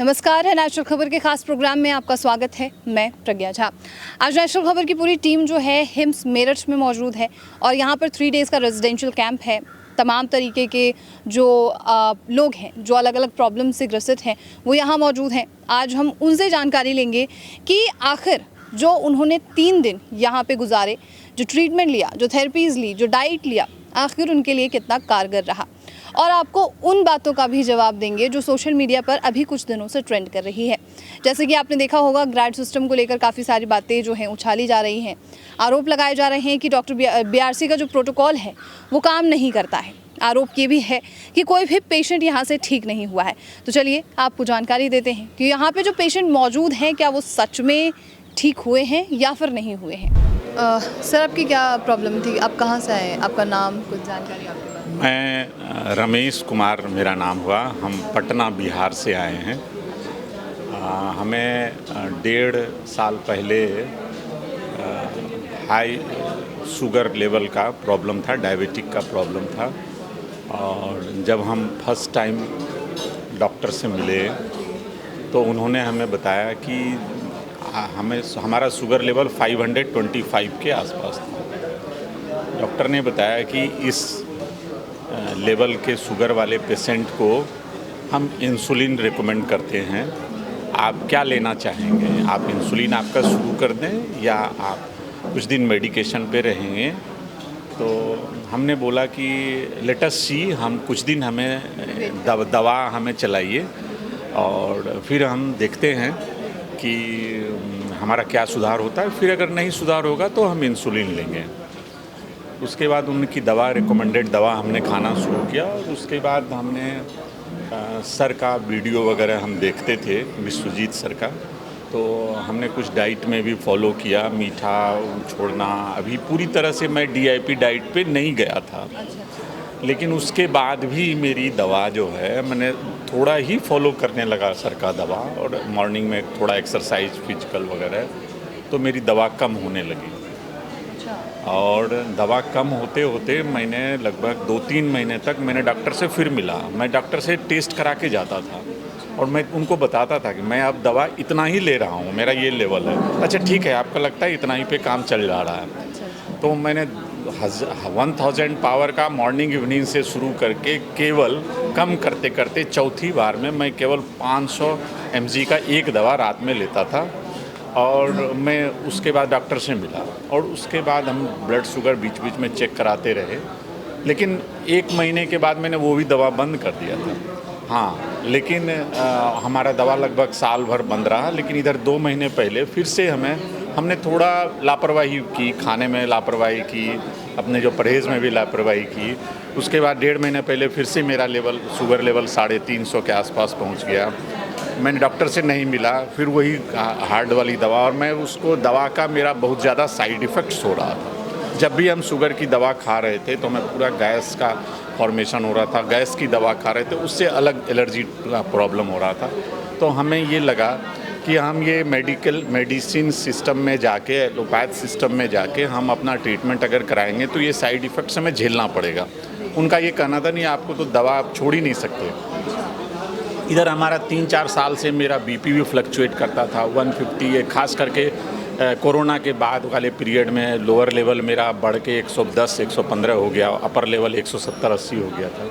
नमस्कार है नेशनल खबर के खास प्रोग्राम में आपका स्वागत है। मैं प्रज्ञा झा। आज नेशनल खबर की पूरी टीम जो है हिम्स मेरठ में मौजूद है और यहाँ पर 3 डेज़ का रेजिडेंशियल कैंप है। तमाम तरीके के जो लोग हैं जो अलग अलग प्रॉब्लम से ग्रसित हैं वो यहाँ मौजूद हैं। आज हम उनसे जानकारी लेंगे कि आखिर जो उन्होंने 3 दिन यहाँ पे गुजारे, जो ट्रीटमेंट लिया, जो थेरेपीज़ ली, जो डाइट लिया, आखिर उनके लिए कितना कारगर रहा। और आपको उन बातों का भी जवाब देंगे जो सोशल मीडिया पर अभी कुछ दिनों से ट्रेंड कर रही है। जैसे कि आपने देखा होगा, ग्रेड सिस्टम को लेकर काफ़ी सारी बातें जो हैं उछाली जा रही हैं। आरोप लगाए जा रहे हैं कि डॉक्टर बीआरसी का जो प्रोटोकॉल है वो काम नहीं करता है। आरोप ये भी है कि कोई भी पेशेंट यहाँ से ठीक नहीं हुआ है। तो चलिए आपको जानकारी देते हैं कि यहाँ पे जो पेशेंट मौजूद हैं क्या वो सच में ठीक हुए हैं या फिर नहीं हुए हैं। सर, आपकी क्या प्रॉब्लम थी? आप कहाँ से आए? आपका नाम, कुछ जानकारी आपके पास? मैं रमेश कुमार मेरा नाम हुआ। हम पटना बिहार से आए हैं। हमें 1.5 साल पहले हाई शुगर लेवल का प्रॉब्लम था, डायबिटिक का प्रॉब्लम था। और जब हम फर्स्ट टाइम डॉक्टर से मिले तो उन्होंने हमें बताया कि हमारा शुगर लेवल 525 के आसपास था। डॉक्टर ने बताया कि इस लेवल के शुगर वाले पेशेंट को हम इंसुलिन रेकमेंड करते हैं। आप क्या लेना चाहेंगे? आप इंसुलिन आपका शुरू कर दें या आप कुछ दिन मेडिकेशन पे रहेंगे? तो हमने बोला कि लेट अस सी, हम कुछ दिन हमें दवा हमें चलाइए और फिर हम देखते हैं कि हमारा क्या सुधार होता है। फिर अगर नहीं सुधार होगा तो हम इंसुलिन लेंगे। उसके बाद उनकी दवा, रिकमेंडेड दवा हमने खाना शुरू किया। और उसके बाद हमने सर का वीडियो वगैरह हम देखते थे, विश्वजीत सर का। तो हमने कुछ डाइट में भी फॉलो किया, मीठा छोड़ना। अभी पूरी तरह से मैं DIP डाइट पे नहीं गया था, लेकिन उसके बाद भी मेरी दवा जो है मैंने थोड़ा ही फॉलो करने लगा सर का दवा, और मॉर्निंग में थोड़ा एक्सरसाइज फिजिकल वगैरह, तो मेरी दवा कम होने लगी। और दवा कम होते होते मैंने लगभग 2-3 महीने तक मैंने डॉक्टर से फिर मिला। मैं डॉक्टर से टेस्ट करा के जाता था और मैं उनको बताता था कि मैं अब दवा इतना ही ले रहा हूँ, मेरा ये लेवल है। अच्छा ठीक है, आपका लगता है इतना ही पे काम चल जा रहा है। तो मैंने 1000 पावर का मॉर्निंग इवनिंग से शुरू करके केवल कम करते करते चौथी बार में मैं केवल 500 mg का एक दवा रात में लेता था। और मैं उसके बाद डॉक्टर से मिला और उसके बाद हम ब्लड शुगर बीच बीच में चेक कराते रहे। लेकिन 1 महीने के बाद मैंने वो भी दवा बंद कर दिया था। हाँ, लेकिन हमारा दवा लगभग साल भर बंद रहा। लेकिन इधर 2 महीने पहले फिर से हमने थोड़ा लापरवाही की, खाने में लापरवाही की, अपने जो परहेज़ में भी लापरवाही की। उसके बाद 1.5 महीने पहले फिर से मेरा शुगर लेवल 350 के आसपास पहुंच गया। मैंने डॉक्टर से नहीं मिला, फिर वही हार्ड वाली दवा, और मैं उसको दवा का मेरा बहुत ज़्यादा साइड इफ़ेक्ट्स हो रहा था। जब भी हम शुगर की दवा खा रहे थे तो मैं पूरा गैस का फॉर्मेशन हो रहा था। गैस की दवा खा रहे थे, उससे अलग एलर्जी का प्रॉब्लम हो रहा था। तो हमें ये लगा कि हम ये मेडिसिन सिस्टम में जाके, एलोपैथ सिस्टम में जाके हम अपना ट्रीटमेंट अगर कराएंगे तो ये साइड इफ़ेक्ट्स हमें झेलना पड़ेगा। उनका ये कहना था नहीं, आपको तो दवा आप छोड़ ही नहीं सकते। इधर हमारा 3-4 साल से मेरा BP भी फ्लक्चुएट करता था 150। ये खास करके कोरोना के बाद वाले पीरियड में लोअर लेवल मेरा बढ़ के 110-115 हो गया, अपर लेवल 170-80 हो गया था।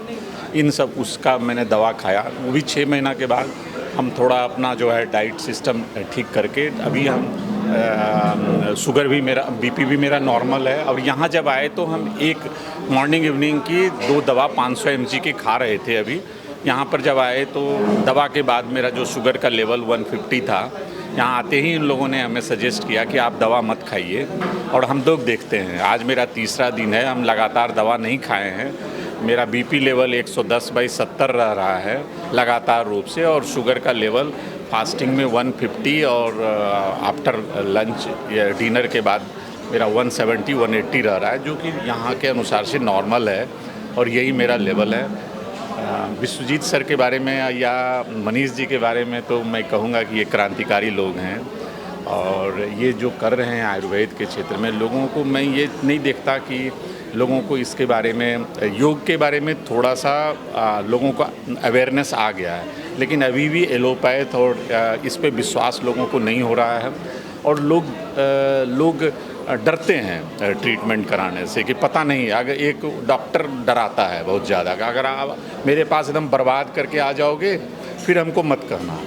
इन सब उसका मैंने दवा खाया। वो भी 6 महीना के बाद हम थोड़ा अपना जो है डाइट सिस्टम ठीक करके अभी हम शुगर भी मेरा, BP भी मेरा नॉर्मल है। और यहाँ जब आए तो हम एक मॉर्निंग इवनिंग की 2 दवा 500 mg की खा रहे थे। अभी यहाँ पर जब आए तो दवा के बाद मेरा जो शुगर का लेवल 150 था, यहाँ आते ही इन लोगों ने हमें सजेस्ट किया कि आप दवा मत खाइए। और हम लोग देखते हैं, आज मेरा 3रा दिन है, हम लगातार दवा नहीं खाए हैं। मेरा BP लेवल 110/70 रह रहा है लगातार रूप से, और शुगर का लेवल फास्टिंग में 150 और आफ्टर लंच या डिनर के बाद मेरा 170-180 रह रहा है, जो कि यहाँ के अनुसार से नॉर्मल है। और यही मेरा लेवल है। विश्वजीत सर के बारे में या मनीष जी के बारे में तो मैं कहूँगा कि ये क्रांतिकारी लोग हैं। और ये जो कर रहे हैं आयुर्वेद के क्षेत्र में, लोगों को मैं ये नहीं देखता कि लोगों को इसके बारे में, योग के बारे में थोड़ा सा लोगों का अवेयरनेस आ गया है, लेकिन अभी भी एलोपैथ और इस पे विश्वास लोगों को नहीं हो रहा है और लोग डरते हैं ट्रीटमेंट कराने से कि पता नहीं, अगर एक डॉक्टर डराता है बहुत ज़्यादा, अगर आप मेरे पास एकदम बर्बाद करके आ जाओगे फिर हमको मत करना।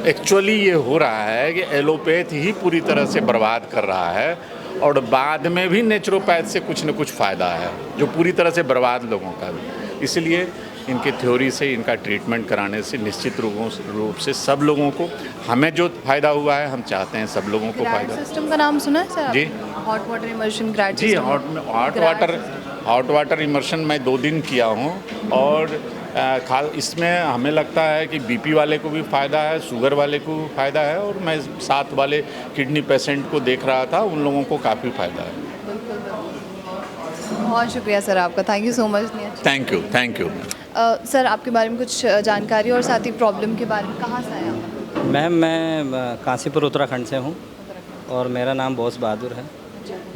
एक्चुअली ये हो रहा है कि एलोपैथ ही पूरी तरह से बर्बाद कर रहा है और बाद में भी नेचुरोपैथ से कुछ न कुछ फ़ायदा है जो पूरी तरह से बर्बाद लोगों का। इसलिए इनके थ्योरी से, इनका ट्रीटमेंट कराने से निश्चित रूप से सब लोगों को, हमें जो फ़ायदा हुआ है हम चाहते हैं सब लोगों को फ़ायदा। सिस्टम का नाम सुना है सर? जी, हॉट वाटर इमर्शन ग्रैड जी, हॉट वाटर इमर्शन मैं 2 दिन किया हूँ और इसमें हमें लगता है कि बीपी वाले को भी फ़ायदा है, शुगर वाले को भी फ़ायदा है और मैं साथ वाले किडनी पेशेंट को देख रहा था, उन लोगों को काफ़ी फ़ायदा है। बहुत शुक्रिया सर आपका, thank you so much. Thank you. Sir आपके बारे में कुछ जानकारी और साथ ही प्रॉब्लम के बारे में, कहाँ से आया आप? मैम मैं काशीपुर उत्तराखंड से हूँ और मेरा नाम बोस बहादुर है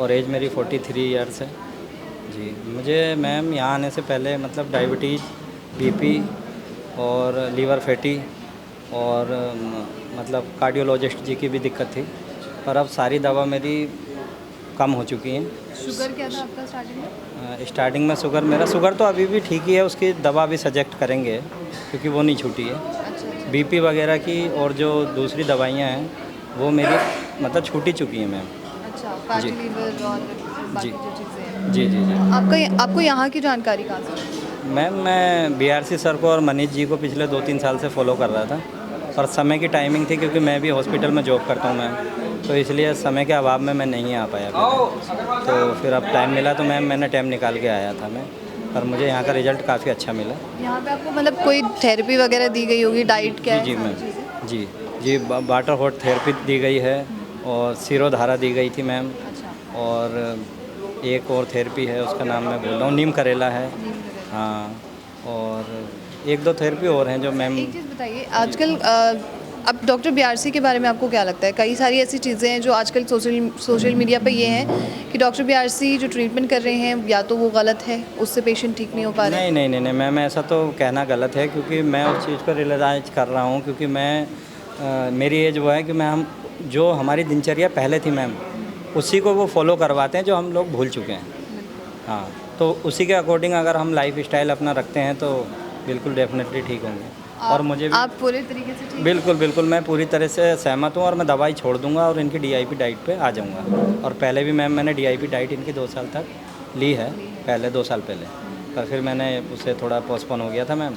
और एज मेरी 43 ईयर्स है जी। मुझे मैम यहाँ आने से पहले मतलब डायबिटीज़, बीपी और लीवर फैटी और मतलब कार्डियोलॉजिस्ट जी की भी दिक्कत थी, पर अब सारी दवा मेरी कम हो चुकी हैं। शुगर क्या था आपका स्टार्टिंग में? स्टार्टिंग में शुगर तो अभी भी ठीक ही है, उसकी दवा भी सजेक्ट करेंगे क्योंकि वो नहीं छूटी है। अच्छा। बीपी वगैरह की और जो दूसरी दवाइयाँ हैं वो मेरी मतलब छूटी चुकी हैं मैम। अच्छा, फैटी जी। लीवर और बाकी जी। जो चीज़ें हैं। जी। आपको यहाँ की जानकारी कहाँ से? मैम मैं BRC सर को और मनीष जी को पिछले 2-3 साल से फॉलो कर रहा था, पर समय की टाइमिंग थी क्योंकि मैं भी हॉस्पिटल में जॉब करता हूँ मैम, तो इसलिए समय के अभाव में मैं नहीं आ पाया पहले। तो फिर अब टाइम मिला तो मैम मैंने टाइम निकाल के आया था मैं, पर मुझे यहाँ का रिज़ल्ट काफ़ी अच्छा मिला। यहाँ पे आपको मतलब कोई थेरेपी वगैरह दी गई होगी, डाइट क्या है? जी मैम, जी वाटर हॉट थेरेपी दी गई है और सिरोधारा दी गई थी मैम। अच्छा। और एक और थेरेपी है, उसका नाम मैं भूल रहा हूँ, नीम करेला है। हाँ, और 1-2 थेरेपी और हैं जो मैम। एक चीज़ बताइए, आजकल अब डॉक्टर BRC के बारे में आपको क्या लगता है? कई सारी ऐसी चीज़ें हैं जो आजकल सोशल मीडिया पे ये हैं कि डॉक्टर BRC जो ट्रीटमेंट कर रहे हैं या तो वो गलत है, उससे पेशेंट ठीक नहीं हो पा रहे। नहीं मैम, ऐसा तो कहना गलत है क्योंकि मैं उस चीज़ पर रियलाइज कर रहा हूँ क्योंकि मेरी एज वो है कि हम जो हमारी दिनचर्या पहले थी मैम, उसी को वो फॉलो करवाते हैं जो हम लोग भूल चुके हैं। हाँ, तो उसी के अकॉर्डिंग अगर हम लाइफ स्टाइल अपना रखते हैं तो बिल्कुल डेफिनेटली ठीक होंगे। और मुझे भी आप पूरे तरीके से ठीक? बिल्कुल मैं पूरी तरह से सहमत हूँ और मैं दवाई छोड़ दूंगा और इनकी DIP डाइट पे आ जाऊंगा। और पहले भी मैम मैंने DIP डाइट इनकी 2 साल तक ली है, पहले 2 साल पहले, पर फिर मैंने उसे थोड़ा पोस्टपोन हो गया था मैम,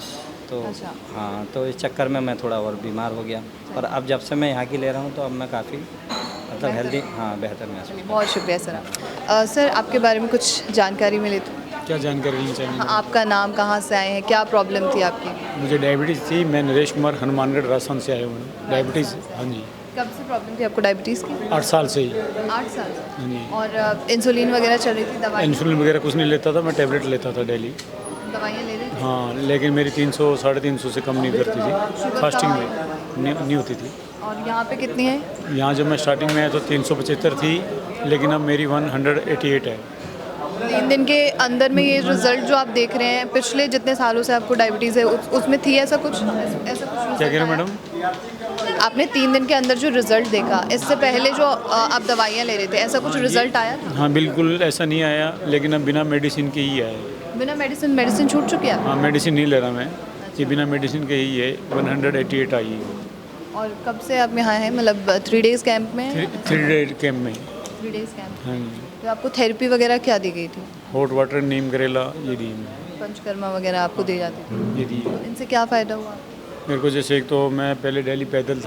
तो अच्छा। हाँ, तो इस चक्कर में मैं थोड़ा और बीमार हो गया, पर अब जब से मैं यहाँ की ले रहा हूँ तो अब मैं काफ़ी मतलब हेल्दी, हाँ, बेहतर महसूस। बहुत शुक्रिया सर। सर आपके बारे में कुछ जानकारी मिले तो? क्या जानकारी लेनी चाहिए? हाँ, आपका नाम, कहाँ से आए हैं, क्या प्रॉब्लम थी आपकी? मुझे डायबिटीज़ थी, मैं नरेश कुमार हनुमानगढ़ राजस्थान से आया हूँ। डायबिटीज़, हाँ जी। कब से प्रॉब्लम थी आपको डायबिटीज़ की? 8 साल से ही। 8 साल से? हाँ जी। और इंसुलिन वगैरह चल रही थी, दवाई? इंसुलिन वगैरह कुछ नहीं लेता था, मैं टेबलेट लेता था डेली। दवाइयाँ ले रहे थे? हाँ, लेकिन मेरी 300 350 से कम नहीं करती थी, फास्टिंग में नहीं होती थी। और यहाँ पे कितनी है? यहाँ जब मैं स्टार्टिंग में आया तो 375 थी, लेकिन अब मेरी 188 है। 3 दिन के अंदर में ये रिजल्ट जो आप देख रहे हैं, पिछले जितने सालों से आपको डायबिटीज़ है उसमें थी ऐसा कुछ क्या कह रहे हैं मैडम? आपने 3 दिन के अंदर जो रिजल्ट देखा, इससे पहले जो आप दवाइयाँ ले रहे थे, ऐसा कुछ रिजल्ट आया? हाँ, बिल्कुल ऐसा नहीं आया, लेकिन अब बिना मेडिसिन के ही आया। बिना मेडिसिन छूट चुकी है? हाँ, मेडिसिन नहीं ले रहा मैं, ये बिना मेडिसिन के ही है, 188 आई है। और कब से आप यहाँ हैं, मतलब 3 डेज़ कैंप में? 3 डे कैम्प में। 3 डेज़ कैंप। हाँ जी। तो आपको थेरेपी वगैरह क्या दी गई थी? हॉट वाटर, नीम करेला, ये दी पंचकर्मा वगैरह आपको दी जाती थी? ये दी। इनसे क्या फ़ायदा हुआ? मेरे को जैसे एक तो मैं पहले डेली पैदल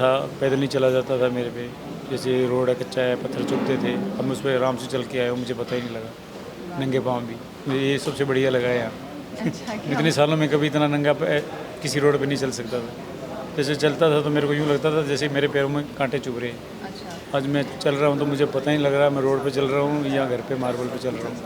नहीं चला जाता था मेरे पे, जैसे रोड है कच्चा है, पत्थर चुभते थे, अब मैं उस पर आराम से चल के आया हूँ, मुझे पता ही नहीं लगा, नंगे पाँव भी। मुझे ये सबसे बढ़िया लगा यहाँ। अच्छा, इतने सालों में कभी इतना नंगा किसी रोड पे नहीं चल सकता था। जैसे चलता था तो मेरे को यूँ लगता था जैसे मेरे पैरों में कांटे चुभ रहे हैं। अच्छा। आज मैं चल रहा हूँ तो मुझे पता ही नहीं लग रहा मैं रोड पे चल रहा हूँ या घर पे मार्बल पे चल रहा हूँ।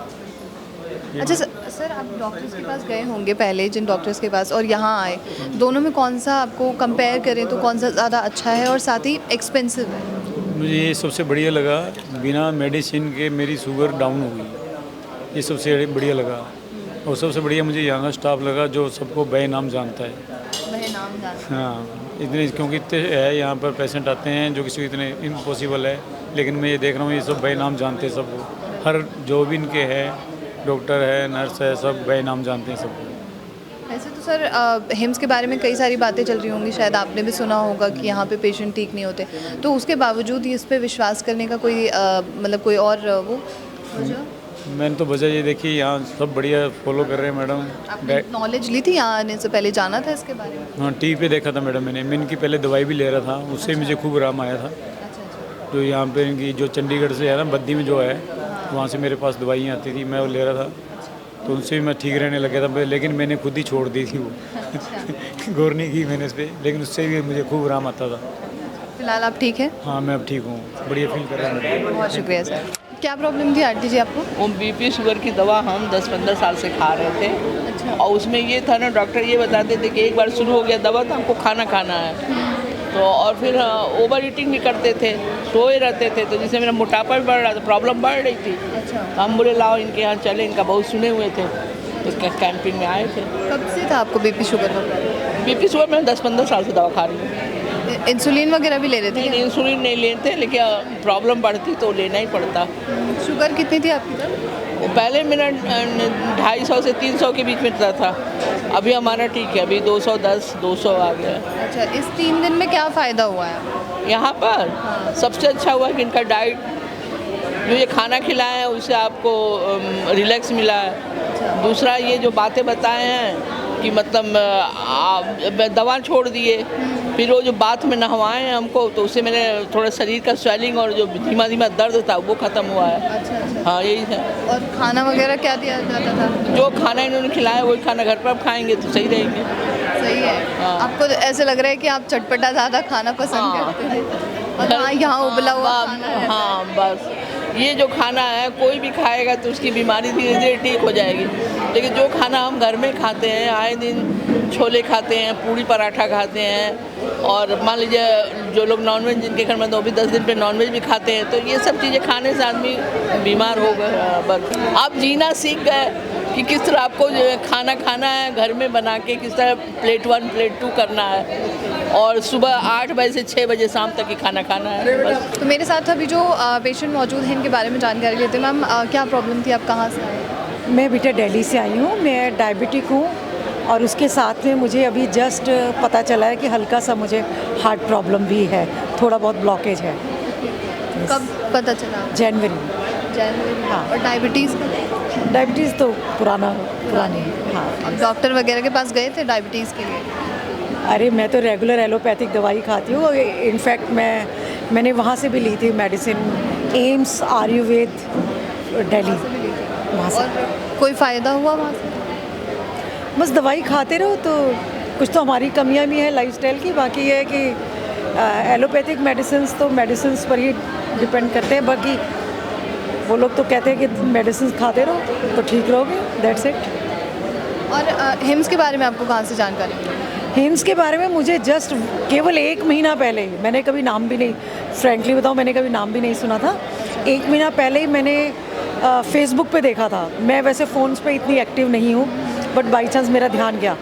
अच्छा सर, आप डॉक्टर्स के पास गए होंगे पहले, जिन डॉक्टर्स के पास, और यहाँ आए, दोनों में कौन सा आपको कंपेयर करें तो कौन सा ज़्यादा अच्छा है और साथ ही एक्सपेंसिव है? मुझे ये सबसे बढ़िया लगा, बिना मेडिसिन के मेरी शुगर डाउन हो गई, ये सबसे बढ़िया लगा। और सबसे बढ़िया मुझे यहाँ का स्टाफ लगा जो सबको बे नाम जानता है। वह नाम जानते हैं। हाँ, इतने, क्योंकि इतने है यहाँ पर पेशेंट आते हैं जो किसी को इतने इम्पॉसिबल है, लेकिन मैं ये देख रहा हूँ ये सब भाई नाम जानते हैं सबको, हर जो भी इनके है, डॉक्टर है, नर्स है, सब भाई नाम जानते हैं सबको। वैसे तो सर हिम्स के बारे में कई सारी बातें चल रही होंगी, शायद आपने भी सुना होगा कि यहाँ पे पेशेंट ठीक नहीं होते, तो उसके बावजूद इस पे विश्वास करने का कोई मतलब कोई और वो वजह? मैंने तो वजह ये देखी, यहाँ सब बढ़िया फॉलो कर रहे हैं मैडम। आपने नॉलेज ली थी यहाँ आने से पहले, जाना था इसके बारे में? हाँ, टीवी पे देखा था मैडम मैं इनकी पहले दवाई भी ले रहा था, उससे मुझे खूब आराम आया था। जो यहाँ पे इनकी जो चंडीगढ़ से है ना, बद्दी में जो है, वहाँ से मेरे पास दवाइयाँ आती थी, मैं वो ले रहा था, तो उनसे भी मैं ठीक रहने लगा था, लेकिन मैंने खुद ही छोड़ दी थी वो गौर नहीं की मैंने इस पर, लेकिन उससे भी मुझे खूब आराम आता था। फिलहाल आप ठीक हैं? हाँ, मैं अब ठीक हूँ, बढ़िया फील कर रहा हूँ। बहुत शुक्रिया सर। क्या प्रॉब्लम थी आंटी जी आपको? वो बीपी शुगर की दवा हम 10-15 साल से खा रहे थे। अच्छा। और उसमें ये था ना, डॉक्टर ये बताते थे कि एक बार शुरू हो गया दवा तो हमको खाना खाना है, तो और फिर ओवर ईटिंग भी करते थे, सोए रहते थे, तो जिससे मेरा मोटापा भी बढ़ रहा था, प्रॉब्लम बढ़ रही थी। अच्छा। हम बोले लाओ इनके यहाँ चले, इनका बहुत सुने हुए थे, इसका कैंपिंग में आए थे। कब से था आपको बीपी शुगर का? बीपी शुगर में 10-15 साल से दवा खा रही हूँ। इंसुलिन वगैरह भी ले रहे थे नहीं, क्या? इंसुलिन नहीं लेते, लेकिन प्रॉब्लम बढ़ती तो लेना ही पड़ता। शुगर कितनी थी आपकी तब? वो पहले मेरा 250 से 300 के बीच में था, अभी हमारा ठीक है, अभी 210 200 आ गया। अच्छा, इस 3 दिन में क्या फ़ायदा हुआ है? यहाँ पर सबसे अच्छा हुआ कि इनका डाइट, जो ये खाना खिलाए हैं उससे आपको रिलैक्स मिला है। दूसरा ये जो बातें बताए हैं कि मतलब दवा छोड़ दिए, फिर वो जो बाथ में नहवाए हैं हमको, तो उससे मेरे थोड़ा शरीर का स्वेलिंग और जो धीमा धीमा दर्द था वो ख़त्म हुआ है। अच्छा। हाँ, यही है। और खाना वगैरह क्या दिया जाता था? जो खाना इन्होंने खिलाया वही खाना घर पर आप खाएंगे तो सही रहेंगे। सही है। हाँ। आपको तो ऐसे लग रहा है कि आप चटपटा ज़्यादा खाना पसंद हाँ। करते हैं, और हाँ, यहाँ उबला हुआ खाना रहता है। हाँ, बस ये जो खाना है कोई भी खाएगा तो उसकी बीमारी धीरे धीरे ठीक हो जाएगी, लेकिन जो खाना हम घर में खाते हैं, आए दिन छोले खाते हैं, पूड़ी पराठा खाते हैं, और मान लीजिए जो लोग नॉनवेज जिनके घर में तो भी 10 दिन पे नॉनवेज भी खाते हैं, तो ये सब चीज़ें खाने से आदमी बीमार हो गए। बस आप जीना सीख गए कि किस तरह आपको जो है खाना खाना है, घर में बना के किस तरह प्लेट 1 प्लेट 2 करना है, और सुबह 8 बजे से 6 बजे शाम तक ही खाना खाना है बस। तो मेरे साथ अभी जो पेशेंट मौजूद हैं इनके बारे में जानकारी लेते हैं। मैम, क्या प्रॉब्लम थी, आप कहाँ से आए? मैं बेटा दिल्ली से आई हूँ, मैं डायबिटिक हूँ, और उसके साथ में मुझे अभी जस्ट पता चला है कि हल्का सा मुझे हार्ट प्रॉब्लम भी है, थोड़ा बहुत ब्लॉकेज है। कब पता चला? जनवरी में। जनवरी में। हाँ। और डायबिटीज़? डायबिटीज़ तो पुरानी हाँ। अब डॉक्टर वगैरह के पास गए थे डायबिटीज़ के लिए? अरे मैं तो रेगुलर एलोपैथिक दवाई खाती हूँ, इनफैक्ट मैंने वहाँ से भी ली थी मेडिसिन, एम्स आयुर्वेद दिल्ली, वहाँ से। और कोई फ़ायदा हुआ वहाँ से? बस दवाई खाते रहो, तो कुछ तो हमारी कमियां भी हैं लाइफस्टाइल की, बाकी ये है कि एलोपैथिक मेडिसिन्स तो मेडिसिन्स पर ही डिपेंड करते हैं, बाकी वो लोग तो कहते हैं कि मेडिसिन खाते रहो तो ठीक रहोगे, दैट्स इट। और हिम्स के बारे में आपको कहाँ से जानकारी मिली? हिम्स के बारे में मुझे जस्ट केवल 1 महीना पहले ही, मैंने कभी नाम भी नहीं, फ्रैंकली बताऊँ मैंने कभी नाम भी नहीं सुना था, 1 महीना पहले ही मैंने फेसबुक पे देखा था। मैं वैसे फ़ोन्स पे इतनी एक्टिव नहीं हूँ, बट बाई चांस मेरा ध्यान गया,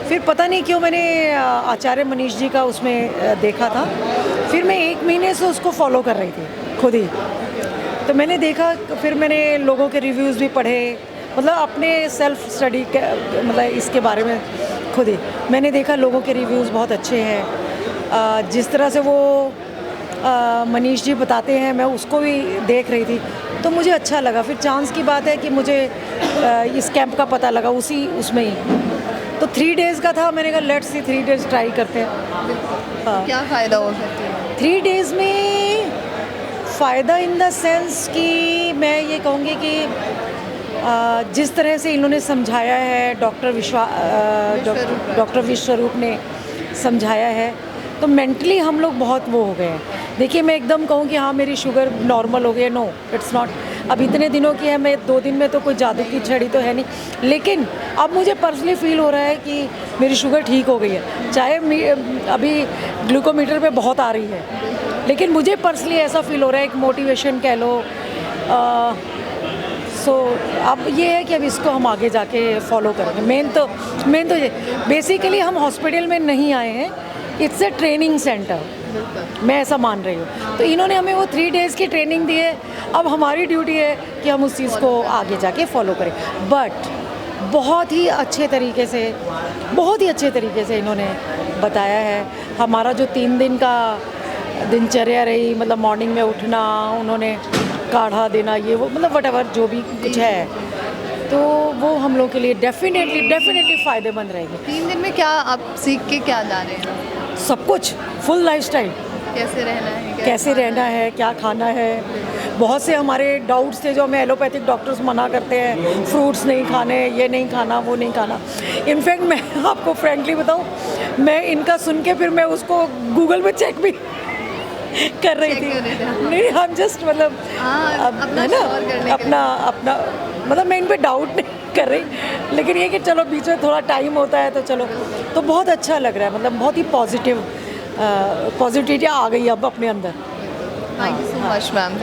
फिर पता नहीं क्यों मैंने आचार्य मनीष जी का उसमें देखा था, फिर मैं 1 महीने से उसको फॉलो कर रही थी खुद ही। तो मैंने देखा, फिर मैंने लोगों के रिव्यूज़ भी पढ़े, मतलब अपने सेल्फ स्टडी मतलब इसके बारे में खुद ही मैंने देखा, लोगों के रिव्यूज़ बहुत अच्छे हैं, जिस तरह से वो मनीष जी बताते हैं मैं उसको भी देख रही थी, तो मुझे अच्छा लगा। फिर चांस की बात है कि मुझे इस कैंप का पता लगा उसमें ही, तो 3 डेज़ का था, मैंने कहा लेट्स सी 3 डेज़ ट्राई करते हैं। हाँ, क्या फ़ायदा हो सकता है 3 डेज़ में? फ़ायदा इन द सेंस कि मैं ये कहूँगी कि जिस तरह से इन्होंने समझाया है, डॉक्टर विश्वरूप ने समझाया है, तो मेंटली हम लोग बहुत वो हो गए हैं। देखिए, मैं एकदम कहूँ कि हाँ मेरी शुगर नॉर्मल हो गई है, नो इट्स नॉट। अब इतने दिनों की है, मैं 2 दिन में तो कोई जादू की छड़ी तो है नहीं, लेकिन अब मुझे पर्सनली फील हो रहा है कि मेरी शुगर ठीक हो गई है। चाहे अभी ग्लूकोमीटर पे बहुत आ रही है, लेकिन मुझे पर्सनली ऐसा फील हो रहा है, एक मोटिवेशन कह लो। सो अब ये है कि अब इसको हम आगे जाके फॉलो करेंगे। मेन तो ये बेसिकली हम हॉस्पिटल में नहीं आए हैं इट्स अ ट्रेनिंग सेंटर, मैं ऐसा मान रही हूँ। तो इन्होंने हमें वो 3 डेज़ की ट्रेनिंग दी है, अब हमारी ड्यूटी है कि हम उस चीज़ को आगे जाके फॉलो करें। बट बहुत ही अच्छे तरीके से इन्होंने बताया है। हमारा जो 3 दिन का दिनचर्या रही, मतलब मॉर्निंग में उठना, उन्होंने काढ़ा देना, ये वो मतलब वटेवर जो भी कुछ है, तो वो हम लोग के लिए डेफिनेटली फ़ायदेमंद रहेगी। 3 दिन में क्या आप सीख के क्या जा रहे हैं? सब कुछ, फुल लाइफस्टाइल, कैसे रहना है, कैसे रहना है, क्या खाना है। बहुत से हमारे डाउट्स थे जो हमें एलोपैथिक डॉक्टर्स मना करते हैं, फ्रूट्स नहीं खाने, ये नहीं खाना, वो नहीं खाना। इनफैक्ट मैं आपको फ्रैंकली बताऊं, मैं इनका सुन के फिर मैं उसको गूगल पे चेक भी कर रही थी। नहीं, हम जस्ट मतलब अपना है ना, श्योर करने के लिए। अपना मतलब मैं इन पे डाउट नहीं कर रही, लेकिन ये कि चलो बीच में थोड़ा टाइम होता है तो चलो, तो बहुत अच्छा लग रहा है। मतलब बहुत ही पॉजिटिविटी आ गई अब अपने अंदर। Thank you so much ma'am.